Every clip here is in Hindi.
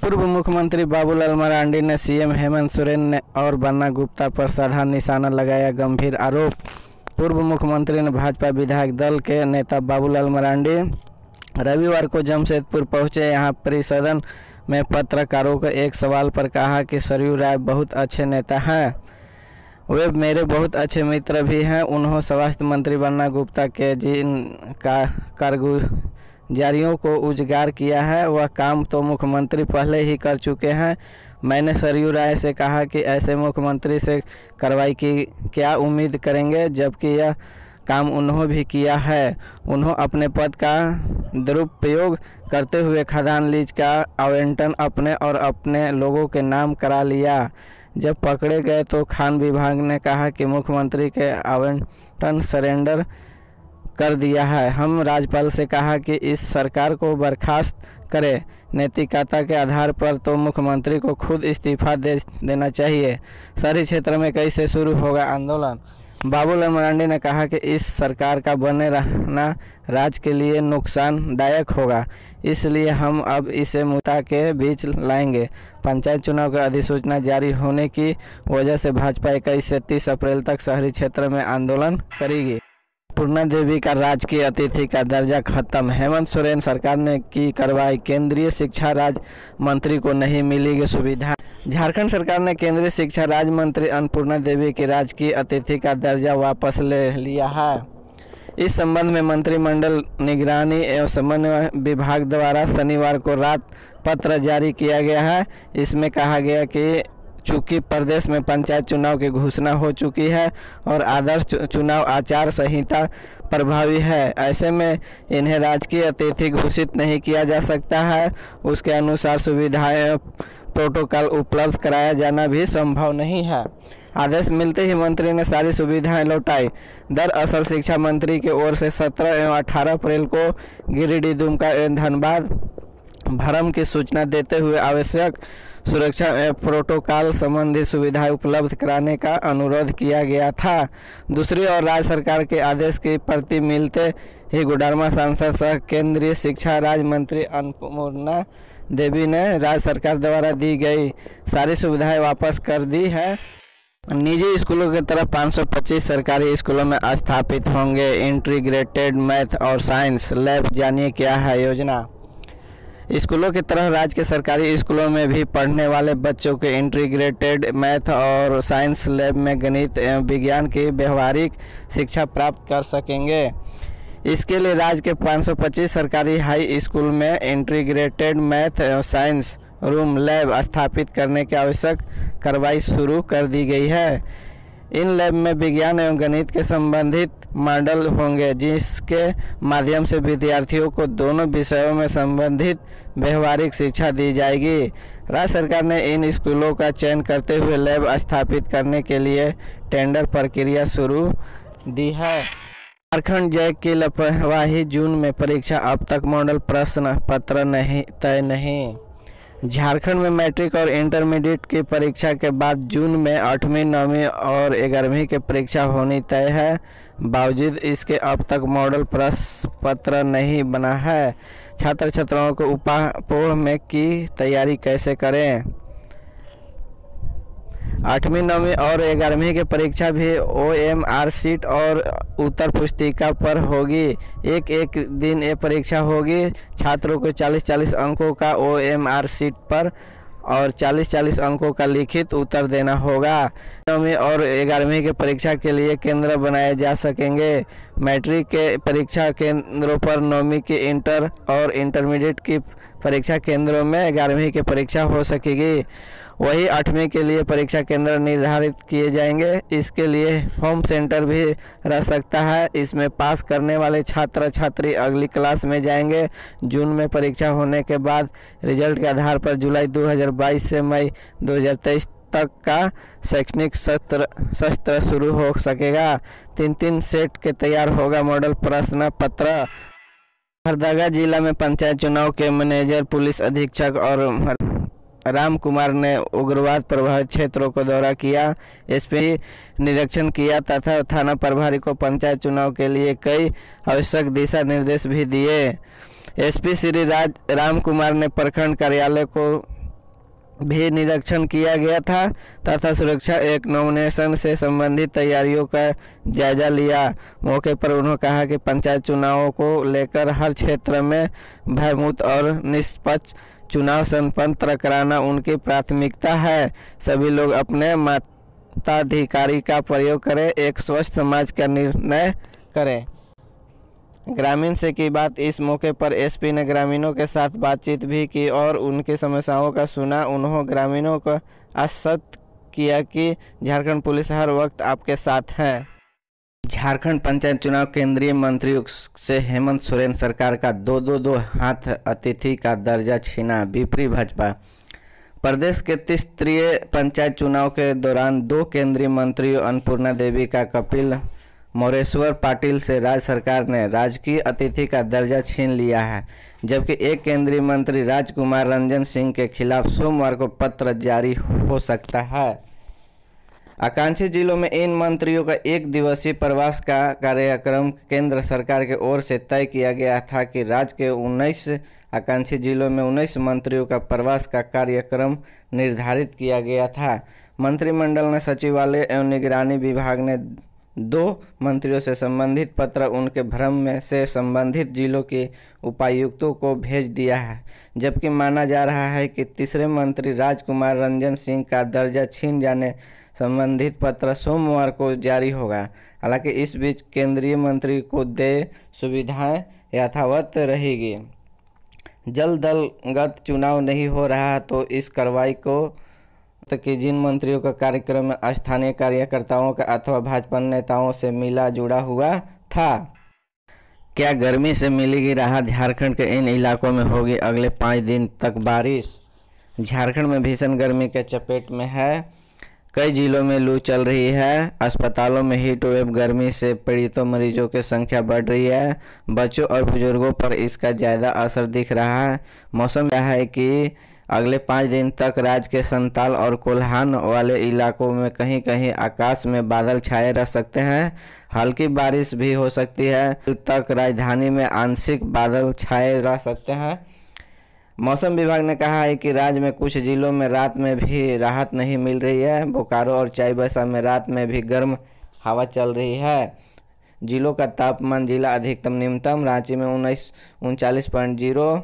पूर्व मुख्यमंत्री बाबूलाल मरांडी ने सीएम हेमंत सोरेन और बन्ना गुप्ता पर साधा निशाना लगाया गंभीर आरोप। पूर्व मुख्यमंत्री ने भाजपा विधायक दल के नेता बाबूलाल मरांडी रविवार को जमशेदपुर पहुंचे। यहां परिसदन में पत्रकारों के एक सवाल पर कहा कि सरयू राय बहुत अच्छे नेता हैं, वे मेरे बहुत अच्छे मित्र भी हैं। उन्होंने स्वास्थ्य मंत्री बन्ना गुप्ता के जिन कारगुजारियों को उजागर किया है वह काम तो मुख्यमंत्री पहले ही कर चुके हैं। मैंने सरयू राय से कहा कि ऐसे मुख्यमंत्री से कार्रवाई की क्या उम्मीद करेंगे, जबकि यह काम उन्होंने भी किया है। उन्होंने अपने पद का दुरुपयोग करते हुए खदान लीज का आवंटन अपने और अपने लोगों के नाम करा लिया। जब पकड़े गए तो खान विभाग ने कहा कि मुख्यमंत्री के आवंटन सरेंडर कर दिया है। हम राज्यपाल से कहा कि इस सरकार को बर्खास्त करे। नैतिकता के आधार पर तो मुख्यमंत्री को खुद इस्तीफा दे देना चाहिए। शहरी क्षेत्र में कैसे शुरू होगा आंदोलन। बाबूलाल मरांडी ने कहा कि इस सरकार का बने रहना राज्य के लिए नुकसानदायक होगा, इसलिए हम अब इसे मुद्दा के बीच लाएंगे। पंचायत चुनाव की अधिसूचना जारी होने की वजह से भाजपा 21 से 30 अप्रैल तक शहरी क्षेत्र में आंदोलन करेगी। अन्नपूर्णा देवी का राजकीय अतिथि का दर्जा खत्म। हेमंत सोरेन सरकार ने की कार्रवाई। केंद्रीय शिक्षा राज्य मंत्री को नहीं मिलेगी सुविधा। झारखंड सरकार ने केंद्रीय शिक्षा राज्य मंत्री अन्नपूर्णा देवी की राजकीय अतिथि का दर्जा वापस ले लिया है। इस संबंध में मंत्रिमंडल निगरानी एवं समन्वय विभाग द्वारा शनिवार को रात पत्र जारी किया गया है। इसमें कहा गया कि चूँकि प्रदेश में पंचायत चुनाव की घोषणा हो चुकी है और आदर्श चुनाव आचार संहिता प्रभावी है, ऐसे में इन्हें राजकीय अतिथि घोषित नहीं किया जा सकता है। उसके अनुसार सुविधाएं प्रोटोकॉल उपलब्ध कराया जाना भी संभव नहीं है। आदेश मिलते ही मंत्री ने सारी सुविधाएं लौटाई। दरअसल शिक्षा मंत्री की ओर से 17 एवं 18 अप्रैल को गिरिडीह, दुमका एवं धनबाद भ्रम की सूचना देते हुए आवश्यक सुरक्षा एवं प्रोटोकॉल संबंधी सुविधाएं उपलब्ध कराने का अनुरोध किया गया था। दूसरी ओर राज्य सरकार के आदेश की प्रति मिलते ही गुडरमा सांसद सह केंद्रीय शिक्षा राज्य मंत्री अन्नपूर्णा देवी ने राज्य सरकार द्वारा दी गई सारी सुविधाएं वापस कर दी है। निजी स्कूलों की तरफ 525 सरकारी स्कूलों में स्थापित होंगे इंटीग्रेटेड मैथ और साइंस लैब। जानिए क्या है योजना। स्कूलों की तरह राज्य के सरकारी स्कूलों में भी पढ़ने वाले बच्चों के इंटीग्रेटेड मैथ और साइंस लैब में गणित एवं विज्ञान की व्यवहारिक शिक्षा प्राप्त कर सकेंगे। इसके लिए राज्य के 525 सरकारी हाई स्कूल में इंटीग्रेटेड मैथ एवं साइंस रूम लैब स्थापित करने की आवश्यक कार्रवाई शुरू कर दी गई है। इन लैब में विज्ञान एवं गणित के संबंधित मॉडल होंगे, जिसके माध्यम से विद्यार्थियों को दोनों विषयों में संबंधित व्यवहारिक शिक्षा दी जाएगी। राज्य सरकार ने इन स्कूलों का चयन करते हुए लैब स्थापित करने के लिए टेंडर प्रक्रिया शुरू दी है। झारखंड जैक की लापरवाही, जून में परीक्षा, अब तक मॉडल प्रश्न पत्र तय नहीं। झारखंड में मैट्रिक और इंटरमीडिएट की परीक्षा के बाद जून में 8वीं, 9वीं और 11वीं की परीक्षा होनी तय है। बावजूद इसके अब तक मॉडल प्रश्न पत्र नहीं बना है। छात्र छात्राओं को उपापोह में की तैयारी कैसे करें। 8वीं, 9वीं और 11वीं की परीक्षा भी OMR सीट और उत्तर पुस्तिका पर होगी। एक दिन ये परीक्षा होगी। छात्रों को 40-40 अंकों का OMR सीट पर और 40-40 अंकों का लिखित उत्तर देना होगा। 9वीं और 11वीं की परीक्षा के लिए केंद्र बनाए जा सकेंगे। मैट्रिक के परीक्षा केंद्रों पर 9वीं की इंटर और इंटरमीडिएट की परीक्षा केंद्रों में 11वीं की परीक्षा हो सकेगी। वही 8वीं के लिए परीक्षा केंद्र निर्धारित किए जाएंगे। इसके लिए होम सेंटर भी रह सकता है। इसमें पास करने वाले छात्र छात्री अगली क्लास में जाएंगे। जून में परीक्षा होने के बाद रिजल्ट के आधार पर जुलाई 2022 से मई 2023 तक का शैक्षणिक सत्र शुरू हो सकेगा। 3-3 सेट के तैयार होगा मॉडल प्रश्न पत्र। हरदगा जिला में पंचायत चुनाव के मैनेजर, पुलिस अधीक्षक और राम कुमार ने उग्रवाद प्रभावित क्षेत्रों को दौरा किया। एसपी निरीक्षण किया तथा थाना प्रभारी को पंचायत चुनाव के लिए कई आवश्यक दिशा निर्देश भी दिए। एसपी श्री राम कुमार ने प्रखंड कार्यालय को भी निरीक्षण किया गया था तथा सुरक्षा एक नॉमिनेशन से संबंधित तैयारियों का जायजा लिया। मौके पर उन्होंने कहा कि पंचायत चुनावों को लेकर हर क्षेत्र में भयमुक्त और निष्पक्ष चुनाव संपन्न कराना उनकी प्राथमिकता है। सभी लोग अपने मताधिकार का प्रयोग करें, एक स्वस्थ समाज का निर्णय करें। ग्रामीण से की बात। इस मौके पर एसपी ने ग्रामीणों के साथ बातचीत भी की और उनकी समस्याओं का सुना। उन्होंने ग्रामीणों को आश्वस्त किया कि झारखंड पुलिस हर वक्त आपके साथ है। झारखंड पंचायत चुनाव केंद्रीय मंत्रियों से हेमंत सोरेन सरकार का दो हाथ अतिथि का दर्जा छीना। विपरी भाजपा। प्रदेश के त्रिस्तरीय पंचायत चुनाव के दौरान 2 केंद्रीय मंत्रियों अन्नपूर्णा देवी का कपिल मोरेश्वर पाटिल से राज्य सरकार ने राजकीय अतिथि का दर्जा छीन लिया है, जबकि एक केंद्रीय मंत्री राजकुमार रंजन सिंह के खिलाफ सोमवार को पत्र जारी हो सकता है। आकांक्षी जिलों में इन मंत्रियों का 1 दिवसीय प्रवास का कार्यक्रम केंद्र सरकार की ओर से तय किया गया था कि राज्य के 19 आकांक्षी जिलों में 19 मंत्रियों का प्रवास का कार्यक्रम निर्धारित किया गया था। मंत्रिमंडल ने सचिवालय एवं निगरानी विभाग ने 2 मंत्रियों से संबंधित पत्र उनके भ्रम में से संबंधित जिलों के उपायुक्तों को भेज दिया है, जबकि माना जा रहा है कि तीसरे मंत्री राजकुमार रंजन सिंह का दर्जा छीन जाने संबंधित पत्र सोमवार को जारी होगा। हालांकि इस बीच केंद्रीय मंत्री को देय सुविधाएं यथावत रहेगी। जल दलगत चुनाव नहीं हो रहा तो इस कार्रवाई को कि जिन मंत्रियों का कार्यक्रम में स्थानीय कार्यकर्ताओं का अथवा भाजपा नेताओं से मिला जुड़ा हुआ था। क्या गर्मी से मिलेगी राहत? झारखंड के इन इलाकों में होगी अगले 5 दिन तक बारिश। झारखंड में भीषण गर्मी के चपेट में है। कई जिलों में लू चल रही है। अस्पतालों में हीट वेव गर्मी से पीड़ितों मरीजों की संख्या बढ़ रही है। बच्चों और बुजुर्गों पर इसका ज़्यादा असर दिख रहा है। मौसम यह है कि अगले 5 दिन तक राज्य के संताल और कोल्हान वाले इलाकों में कहीं कहीं आकाश में बादल छाए रह सकते हैं। हल्की बारिश भी हो सकती है। कल तक राजधानी में आंशिक बादल छाए रह सकते हैं। मौसम विभाग ने कहा है कि राज्य में कुछ जिलों में रात में भी राहत नहीं मिल रही है। बोकारो और चाईबासा में रात में भी गर्म हवा चल रही है। जिलों का तापमान। जिला अधिकतम न्यूनतम रांची में 39.0।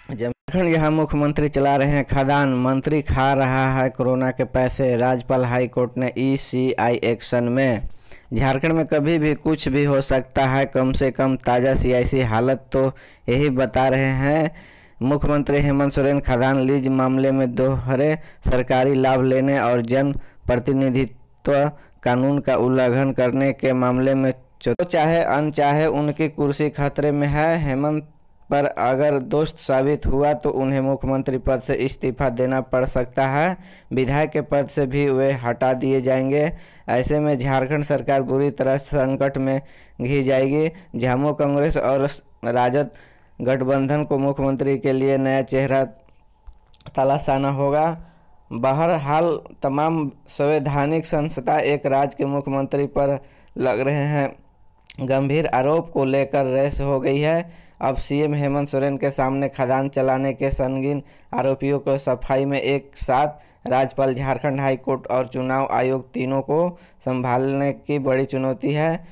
झारखंड यहाँ मुख्यमंत्री चला रहे हैं खदान, मंत्री खा रहा है कोरोना के पैसे। राज्यपाल हाईकोर्ट ने ECI एक्शन में। झारखंड में कभी भी कुछ भी हो सकता है, कम से कम ताज़ा सियासी हालत तो यही बता रहे हैं। मुख्यमंत्री हेमंत सोरेन खदान लीज मामले में दोहरे सरकारी लाभ लेने और जन प्रतिनिधित्व कानून का उल्लंघन करने के मामले में चाहे अनचाहे उनकी कुर्सी खतरे में है। हेमंत पर अगर दोस्त साबित हुआ तो उन्हें मुख्यमंत्री पद से इस्तीफा देना पड़ सकता है। विधायक के पद से भी वे हटा दिए जाएंगे। ऐसे में झारखंड सरकार बुरी तरह संकट में घिर जाएगी। झामो कांग्रेस और राजद गठबंधन को मुख्यमंत्री के लिए नया चेहरा तलाशना होगा। बहरहाल तमाम संवैधानिक संस्था एक राज्य के मुख्यमंत्री पर लग रहे हैं गंभीर आरोप को लेकर रेस हो गई है। अब सीएम हेमंत सोरेन के सामने खदान चलाने के संगीन आरोपियों को सफाई में एक साथ राज्यपाल, झारखंड हाईकोर्ट और चुनाव आयोग तीनों को संभालने की बड़ी चुनौती है।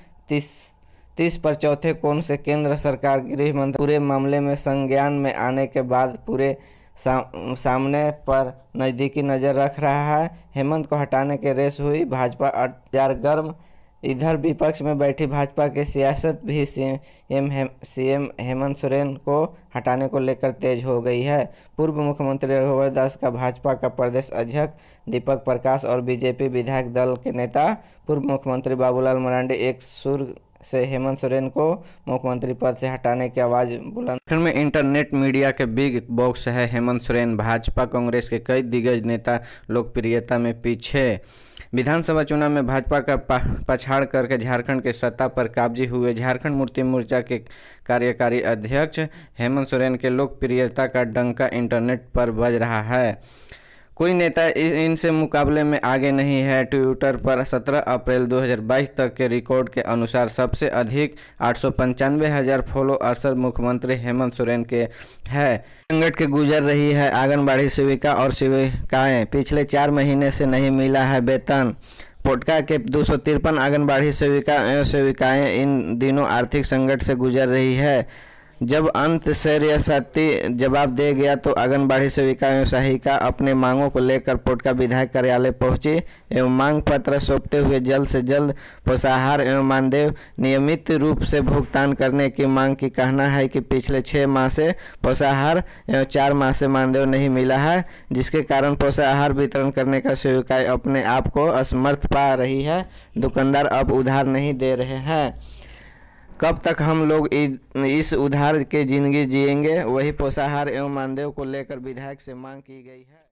30 पर चौथे कोण से केंद्र सरकार गृह मंत्री पूरे मामले में संज्ञान में आने के बाद पूरे सामने पर नज़दीकी नज़र रख रहा है। हेमंत को हटाने के रेस हुई भाजपा अचार गर्म। इधर विपक्ष में बैठी भाजपा की सियासत भी सीएम हेमंत सोरेन को हटाने को लेकर तेज हो गई है। पूर्व मुख्यमंत्री रघुवर दास का भाजपा का प्रदेश अध्यक्ष दीपक प्रकाश और बीजेपी विधायक दल के नेता पूर्व मुख्यमंत्री बाबूलाल मरांडी एक सुर से हेमंत सोरेन को मुख्यमंत्री पद से हटाने की आवाज़ बुलंद। में इंटरनेट मीडिया के बिग बॉक्स है हेमंत सोरेन। भाजपा कांग्रेस के कई दिग्गज नेता लोकप्रियता में पीछे। विधानसभा चुनाव में भाजपा का पछाड़ करके झारखंड के सत्ता पर काबजी हुए झारखंड मुक्ति मोर्चा के कार्यकारी अध्यक्ष हेमंत सोरेन के लोकप्रियता का डंका इंटरनेट पर बज रहा है। कोई नेता इनसे मुकाबले में आगे नहीं है। ट्विटर पर 17 अप्रैल 2022 तक के रिकॉर्ड के अनुसार सबसे अधिक 895,000 फॉलो अरसर मुख्यमंत्री हेमंत सोरेन के है। संकट के गुजर रही है आंगनबाड़ी सेविका और सेविकाएं। पिछले 4 महीने से नहीं मिला है वेतन। पोटका के 253 आंगनबाड़ी सेविका एवं सेविकाएं इन दिनों आर्थिक संकट से गुजर रही है। जब अंत से रियासती जवाब दे गया तो आंगनबाड़ी सेविका एवं सहायिका अपने मांगों को लेकर पोटका विधायक कार्यालय पहुंची एवं मांग पत्र सौंपते हुए जल्द से जल्द पोषाहार एवं मानदेय नियमित रूप से भुगतान करने की मांग की। कहना है कि पिछले 6 माह से पोषाहार एवं 4 माह से मानदेय नहीं मिला है, जिसके कारण पोषाहार वितरण करने का सेविकाएं अपने आप को असमर्थ पा रही है। दुकानदार अब उधार नहीं दे रहे हैं। कब तक हम लोग इस उधार के जिंदगी जिएंगे? वही पोषाहार एवं मानदेय को लेकर विधायक से मांग की गई है।